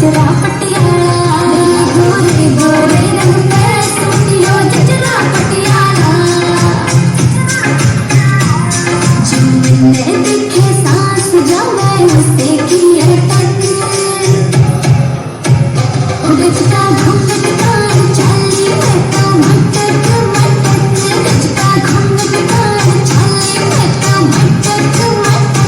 गजरा पटियाला गोरे गोरे रंग में सूटियो गजरा पटियाला जो मैंने देखे सांस जब मैं उससे की अटक गजका घूंघट कान चाली मैं तो मटक मटक गजका घूंघट कान चाली मैं तो मटक मटक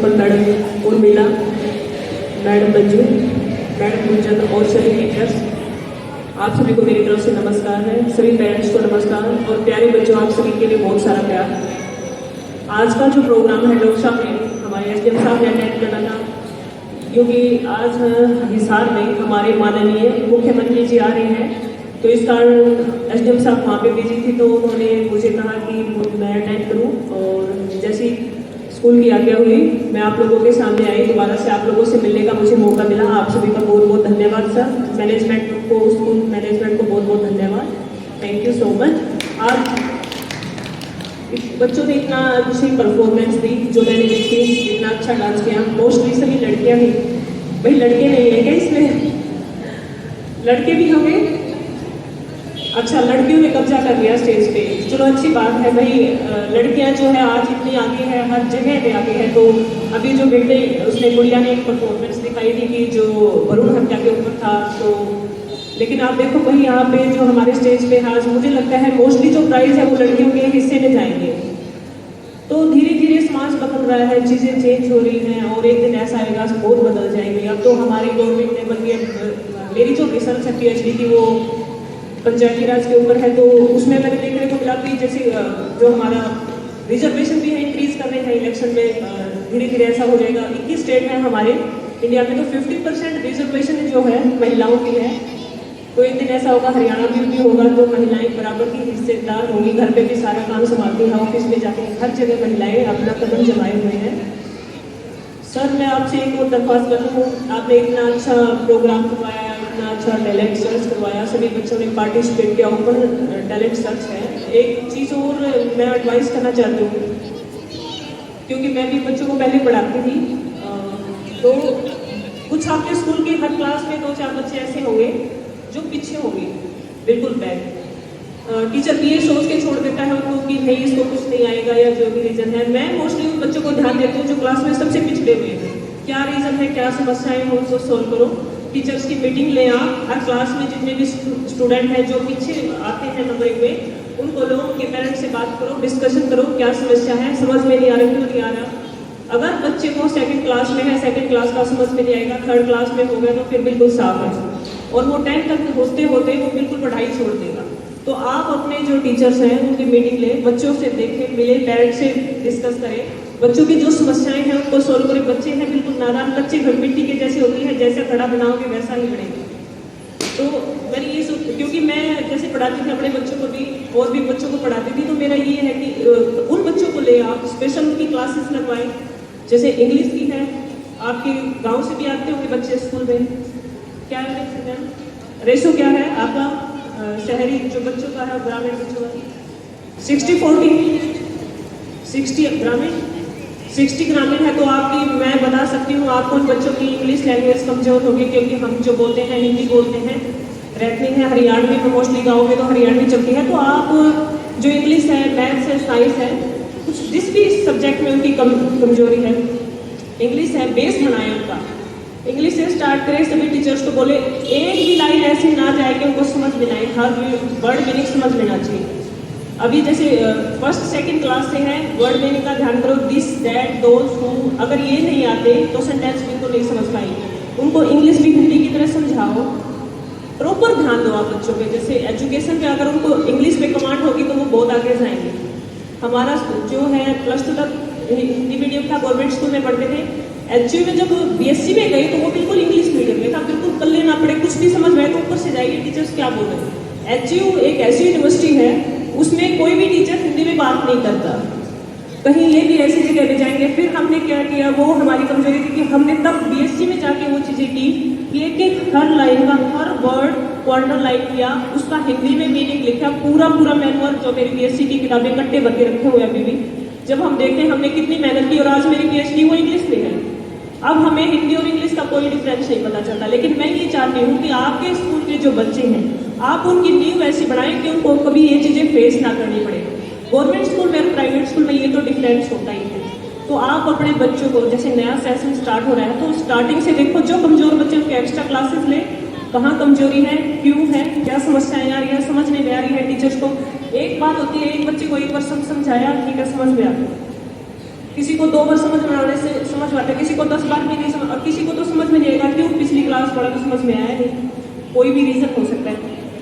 principal madam Urmila, madam Manju, madam Gunjan और सभी टीचर्स, आप सभी को मेरी तरफ से नमस्कार है। सभी पेरेंट्स को नमस्कार और प्यारे बच्चों, आप सभी के लिए बहुत सारा प्यार। आज का जो प्रोग्राम है लोकसभा में हमारे एसडीएम साहब ने अटेंड करना था, क्योंकि आज हिसार में हमारे माननीय मुख्यमंत्री जी आ रहे हैं, तो इस कारण एसडीएम साहब वहाँ पे बिजी थी, तो उन्होंने मुझे कहा कि मैं अटेंड करूँ। और जैसी स्कूल की आज्ञा हुई, मैं आप लोगों के सामने आई, दोबारा से आप लोगों से मिलने का मुझे मौका मिला। आप सभी का बहुत बहुत धन्यवाद सर, मैनेजमेंट को, स्कूल मैनेजमेंट को बहुत बहुत धन्यवाद, थैंक यू सो मच। आज बच्चों ने इतना अच्छी परफॉर्मेंस दी जो मैंने देखी, इतना अच्छा डांस किया। मोस्टली सभी लड़कियां ही, भाई लड़के नहीं है क्या इसमें? लड़के भी होंगे? अच्छा, लड़कियों ने कब्जा कर लिया स्टेज पे, चलो अच्छी बात है भाई। लड़कियां जो है आज इतनी आगे है, हर जगह पे आगे है। तो अभी जो बेटे उसने गुड़िया ने एक परफॉर्मेंस दिखाई थी कि जो वरुण हत्या के ऊपर था, तो लेकिन आप देखो भाई यहाँ पे जो हमारे स्टेज पे आज मुझे लगता है मोस्टली जो प्राइज है वो लड़कियों के हिस्से में जाएंगे। तो धीरे धीरे समाज बदल रहा है, चीज़ें चेंज हो रही हैं और एक दिन ऐसा आएगा बहुत बदल जाएंगे। अब तो हमारी गवर्नमेंट ने, बल्कि मेरी जो रिसर्च है पीएचडी की वो पंचायती राज के ऊपर है, तो उसमें मैंने देखने को मिला कि जैसे जो हमारा रिजर्वेशन भी है इंक्रीज कर रहे हैं इलेक्शन में, धीरे धीरे ऐसा हो जाएगा। 21 स्टेट है हमारे इंडिया में, तो 50% रिजर्वेशन जो है महिलाओं की है। तो एक दिन ऐसा होगा हरियाणा में भी होगा, तो महिलाएं बराबर की हिस्सेदार होंगी, घर पे भी सारा काम संभालती हैं, ऑफिस में जाके हर जगह महिलाएं अपना कदम जमाए हुए हैं। सर मैं आपसे एक और दरख्वास्त करता हूँ, आपने इतना अच्छा प्रोग्राम करवाया, इतना अच्छा टैलेंट सर्च करवाया, सभी बच्चों ने पार्टिसिपेट किया, ओपन टैलेंट सर्च है। एक चीज़ और मैं एडवाइस करना चाहती हूँ, क्योंकि मैं भी बच्चों को पहले पढ़ाती थी, तो कुछ आपके स्कूल के हर क्लास में 2-4 बच्चे ऐसे होंगे जो पीछे होंगे, बिल्कुल बैक। टीचर भी ये सोच के छोड़ देता है उनको कि नहीं इसको कुछ नहीं आएगा या जो भी रीज़न है। मैं मोस्टली उन बच्चों को ध्यान देती हूँ जो क्लास में सबसे पिछड़े हुए हैं, क्या रीज़न है, क्या समस्याएं हो, उसको सोल्व करो। टीचर्स की मीटिंग ले आप, हर क्लास में जितने भी स्टूडेंट हैं जो पीछे आते हैं नंबरिंग में, उनको लो, उनके पेरेंट्स से बात करो, डिस्कशन करो, क्या समस्या है, समझ में नहीं आ रहा, क्यों नहीं आ रहा। अगर बच्चे को सेकंड क्लास में है, सेकंड क्लास का समझ में नहीं आएगा, थर्ड क्लास में हो गया तो फिर बिल्कुल साफ है, और वो 10 तक होते होते वो बिल्कुल पढ़ाई छोड़ देगा। तो आप अपने जो टीचर्स हैं उनकी मीटिंग ले, बच्चों से देखें, मिले, पेरेंट्स से डिस्कस करें, बच्चों की जो समस्याएं हैं उनको सोल्व करें। बच्चे हैं बिल्कुल नादान, कच्चे घर मिट्टी के जैसे होती है, जैसे खड़ा बनाओगे वैसा ही बढ़ेगा। तो मैंने ये क्योंकि मैं जैसे पढ़ाती थी अपने बच्चों को भी और भी बच्चों को पढ़ाती थी, तो मेरा ये है कि उन बच्चों को ले आप स्पेशल उनकी क्लासेस लगवाएं। जैसे इंग्लिश की है, आपके गाँव से भी आते होंगे बच्चे स्कूल में, क्या है मैम रेशो क्या है आपका शहरी जो बच्चों का है, ग्रामीण बच्चों का 60-40, 60 ग्रामीण 60 ग्रामीण है। तो आपकी मैं बता सकती हूँ आपको उन बच्चों की इंग्लिश लैंग्वेज कमजोर होगी, क्योंकि हम जो बोलते हैं हिंदी बोलते हैं, रहते हैं हरियाणवी में, मोस्टली गाँव में तो हरियाणवी चलती है। तो आप जो इंग्लिश है, मैथ्स है, साइंस है, कुछ जिस भी सब्जेक्ट में उनकी कमजोरी है, इंग्लिश है, बेस बनाए उनका, इंग्लिश से स्टार्ट करें। सभी टीचर्स को बोले एक भी लाइन ऐसी ना जाए कि उनको समझ में आए, हर वर्ड मीनिंग समझ लेना चाहिए। अभी जैसे फर्स्ट सेकंड क्लास से है, वर्ड मीनिंग का ध्यान करो, दिस दैट दोज हु, अगर ये नहीं आते तो सेंटेंस भी उनको नहीं समझ पाएंगे। उनको इंग्लिश भी हिंदी की तरह समझाओ, प्रॉपर ध्यान दो आप बच्चों पे। जैसे एजुकेशन पे अगर उनको इंग्लिश में कमांड होगी तो वो बहुत आगे जाएंगे। हमारा जो है +2 तक हिंदी मीडियम था, गवर्नमेंट स्कूल में पढ़ते थे। एचयू में जब बीएससी में गए तो वो बिल्कुल इंग्लिश मीडियम में था, बिल्कुल कल्ले ना पड़े, कुछ भी समझ में तो ऊपर से जाएगी टीचर्स क्या बोल रहे हैं। एचयू एक ऐसी यूनिवर्सिटी है, उसमें कोई भी टीचर हिंदी में बात नहीं करता, कहीं ये भी ऐसी जगह पे जाएंगे। फिर हमने क्या किया, वो हमारी कमजोरी थी कि हमने तब बीएससी में जाके वो चीज़ें की कि एक हर लाइन का हर वर्ड को अंडरलाइन किया, उसका हिंदी में मीनिंग लिखा, पूरा मैनुअल जो मेरी बीएससी की किताबें कट्टे भर के रखे हुए अभी भी। जब हम देखते हैं हमने कितनी मेहनत की, और आज मेरी पीएचडी वो इंग्लिश में है। अब हमें हिंदी और इंग्लिश का कोई डिफरेंस नहीं पता चलता, लेकिन मैं ये चाहती हूँ कि आपके स्कूल के जो बच्चे हैं आप उनकी नींव ऐसी बढ़ाएं कि उनको कभी ये चीज़ें फेस ना करनी पड़े। गवर्नमेंट स्कूल में और प्राइवेट स्कूल में ये तो डिफरेंस होता ही है। तो आप अपने बच्चों को, जैसे नया सेशन स्टार्ट हो रहा है, तो स्टार्टिंग से देखो, जो कमजोर बच्चे उनके एक्स्ट्रा क्लासेस ले, कहाँ कमजोरी है, क्यों है, क्या समस्याएं आ रही है, समझ नहीं आ रही है टीचर्स को। एक बात होती है, एक बच्चे को एक बार समझाया, ठीक है, समझ में आ गया, किसी को 2 बार समझ में आने से समझ में आता है, किसी को 10 बार भी नहीं समझ, और किसी को तो समझ में नहीं आएगा क्यों पिछली क्लास पढ़ा तो समझ में आया नहीं, कोई भी रीज़न हो सकता है।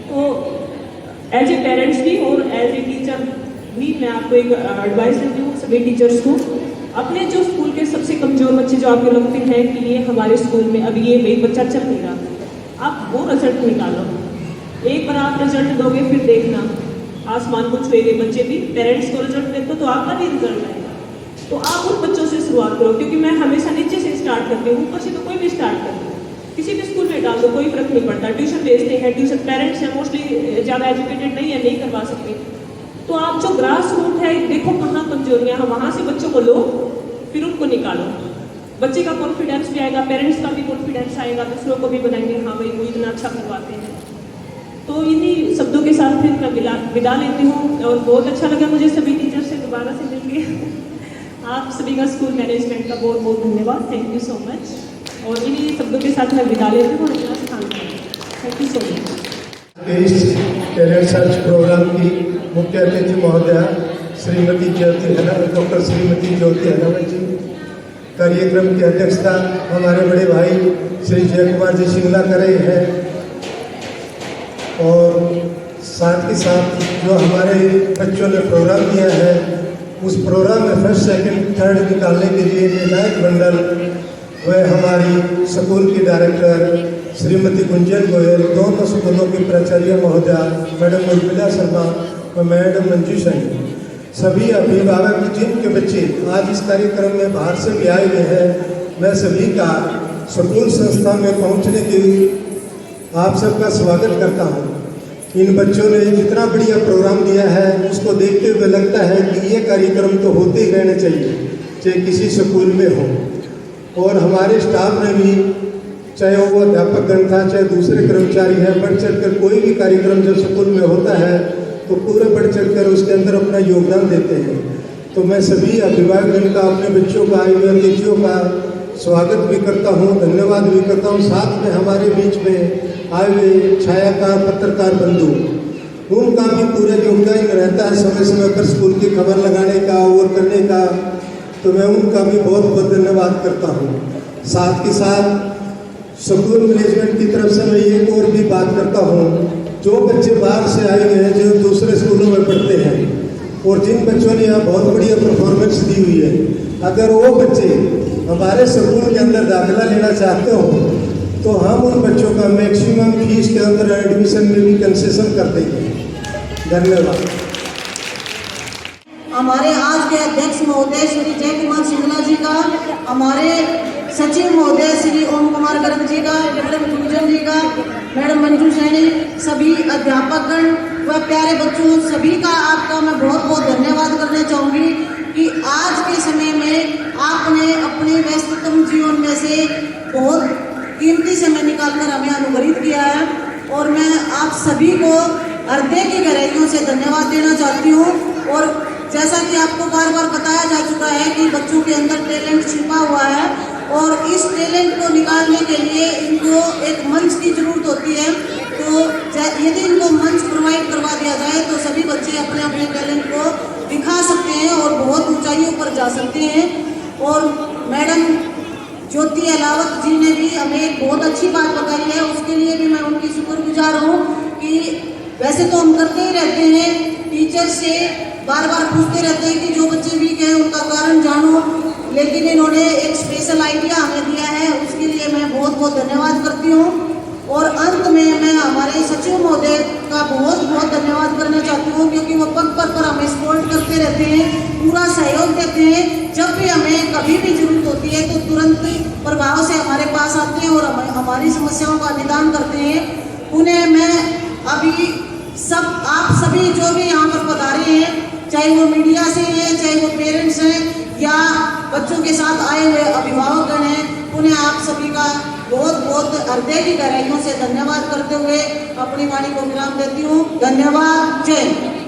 तो एज ए पेरेंट्स भी और एज ए टीचर भी मैं आपको एक एडवाइस देती हूँ सभी टीचर्स को, अपने जो स्कूल के सबसे कमज़ोर बच्चे जो आपको लगते हैं कि ये हमारे स्कूल में अभी ये भाई बच्चा चल नहीं रहा, आप वो रिजल्ट निकालो। एक बार आप रिजल्ट दोगे फिर देखना आसमान को छुएंगे बच्चे भी, पेरेंट्स को रिजल्ट देखो तो आपका भी रिजल्ट आएगा। तो आप उन बच्चों से शुरुआत करो, क्योंकि मैं हमेशा नीचे से स्टार्ट करती हूँ, ऊपर से तो कोई भी स्टार्ट करता है। किसी भी स्कूल में डाल दो कोई फर्क नहीं पड़ता, ट्यूशन भेजते हैं, ट्यूशन पेरेंट्स हैं मोस्टली ज़्यादा एजुकेटेड नहीं है, नहीं करवा सकते। तो आप जो ग्रास रूट है देखो कहाँ कमजोरियाँ हैं, वहाँ से बच्चों को लो फिर उनको निकालो। बच्चे का कॉन्फिडेंस भी आएगा, पेरेंट्स का भी कॉन्फिडेंस आएगा, दूसरों को भी बनाएंगे हाँ भाई वो इतना अच्छा करवाते हैं। तो इन्हीं शब्दों के साथ फिर मैं विदा लेती हूँ, और बहुत अच्छा लगा मुझे सभी टीचर से दोबारा से मिलके। आप सभी का स्कूल मैनेजमेंट का बहुत बहुत धन्यवाद, थैंक यू सो मच। और इन्हीं शब्दों के साथ मैं विदा लेती हूँ और अपना स्थान थैंक यू सो मच। इस टैलेंट सर्च प्रोग्राम की मुख्य अतिथि महोदया श्रीमती डॉक्टर श्रीमती ज्योति हलावत जी, कार्यक्रम की अध्यक्षता हमारे बड़े भाई श्री जय कुमार जी सिंगला कर रहे हैं, और साथ ही साथ जो हमारे बच्चों ने प्रोग्राम दिया है उस प्रोग्राम में फर्स्ट सेकंड थर्ड निकालने के लिए निर्णायक मंडल वह हमारी स्कूल की डायरेक्टर श्रीमती गुंजन गोयल, दोनों स्कूलों की प्राचार्य महोदया मैडम उर्मिला शर्मा और मैडम मंजू शाही, सभी अभिभावक जिनके बच्चे आज इस कार्यक्रम में बाहर से भी आए हुए हैं, मैं सभी का स्कूल संस्था में पहुंचने के आप सबका स्वागत करता हूं। इन बच्चों ने जितना बढ़िया प्रोग्राम दिया है उसको देखते हुए लगता है कि ये कार्यक्रम तो होते ही रहने चाहिए, चाहे किसी स्कूल में हो। और हमारे स्टाफ ने भी, चाहे वो अध्यापकगण था चाहे दूसरे कर्मचारी हैं, बढ़ चढ़ कर कोई भी कार्यक्रम जो स्कूल में होता है तो पूरे बढ़ चढ़ कर उसके अंदर अपना योगदान देते हैं। तो मैं सभी अभिभावकगण का, अपने बच्चों का, आए हुए अतिथियों का स्वागत भी करता हूँ, धन्यवाद भी करता हूँ। साथ में हमारे बीच में आए हुए छायाकार पत्रकार बंधु, उनका भी पूरा योगदान रहता है समय समय पर स्कूल की खबर लगाने का और करने का, तो मैं उनका भी बहुत बहुत धन्यवाद करता हूँ। साथ ही साथ स्कूल मैनेजमेंट की तरफ से मैं एक और भी बात करता हूँ, जो बच्चे बाहर से आए हुए हैं, जो दूसरे स्कूलों में पढ़ते हैं और जिन बच्चों ने यहाँ बहुत बढ़िया परफॉर्मेंस दी हुई है, अगर वो बच्चे हमारे स्कूल के अंदर दाखिला लेना चाहते हो तो हम उन बच्चों का मैक्सिमम फीस के अंदर एडमिशन में भी कंसेशन कर देंगे। धन्यवाद। हमारे आज के अध्यक्ष महोदय श्री जय कुमार सिंगला जी का, हमारे सचिव महोदय श्री ओम कुमार गर्ग जी का, मैडम गुंजन जी का, मैडम मंजू सैनी, सभी अध्यापकगण व प्यारे बच्चों सभी का आपका मैं बहुत बहुत धन्यवाद करना चाहूँगी कि आज के समय में आपने अपने व्यस्ततम जीवन में से बहुत कीमती समय निकालकर हमें अनुग्रहित किया है, और मैं आप सभी को हृदय की गहराइयों से धन्यवाद देना चाहती हूँ। और जैसा कि आपको बार बार बताया जा चुका है कि बच्चों के अंदर टैलेंट छिपा हुआ है, और इस टैलेंट को निकालने के लिए इनको एक मंच की जरूरत होती है। तो यदि इनको मंच प्रोवाइड करवा दिया जाए तो सभी बच्चे अपने अपने टैलेंट को दिखा सकते हैं और बहुत ऊंचाइयों पर जा सकते हैं। और मैडम ज्योति अलावत जी ने भी हमें एक बहुत अच्छी बात बताई है, उसके लिए भी मैं उनकी शुक्रगुजार हूँ कि वैसे तो हम करते ही रहते हैं, टीचर से बार बार पूछते रहते हैं कि जो बच्चे वीक हैं उनका कारण जानो, लेकिन इन्होंने एक स्पेशल आइडिया हमें दिया है, उसके लिए मैं बहुत बहुत धन्यवाद करती हूँ। और अंत में मैं हमारे सचिव महोदय का बहुत बहुत धन्यवाद करना चाहती हूँ, क्योंकि वो पग पग पर हमें सपोर्ट करते रहते हैं, पूरा सहयोग देते हैं। जब भी हमें कभी भी जरूरत होती है तो तुरंत प्रभाव से हमारे पास आते हैं और हमारी समस्याओं का निदान करते हैं। उन्हें मैं अभी आप सभी जो भी यहाँ पर पधारे हैं, चाहे वो मीडिया से हैं, चाहे वो पेरेंट्स हैं या बच्चों के साथ आए हुए अभिभावकगण हैं, उन्हें आप सभी का बहुत बहुत हृदय की गहराइयों से धन्यवाद करते हुए अपनी वाणी को विराम देती हूँ। धन्यवाद। जय।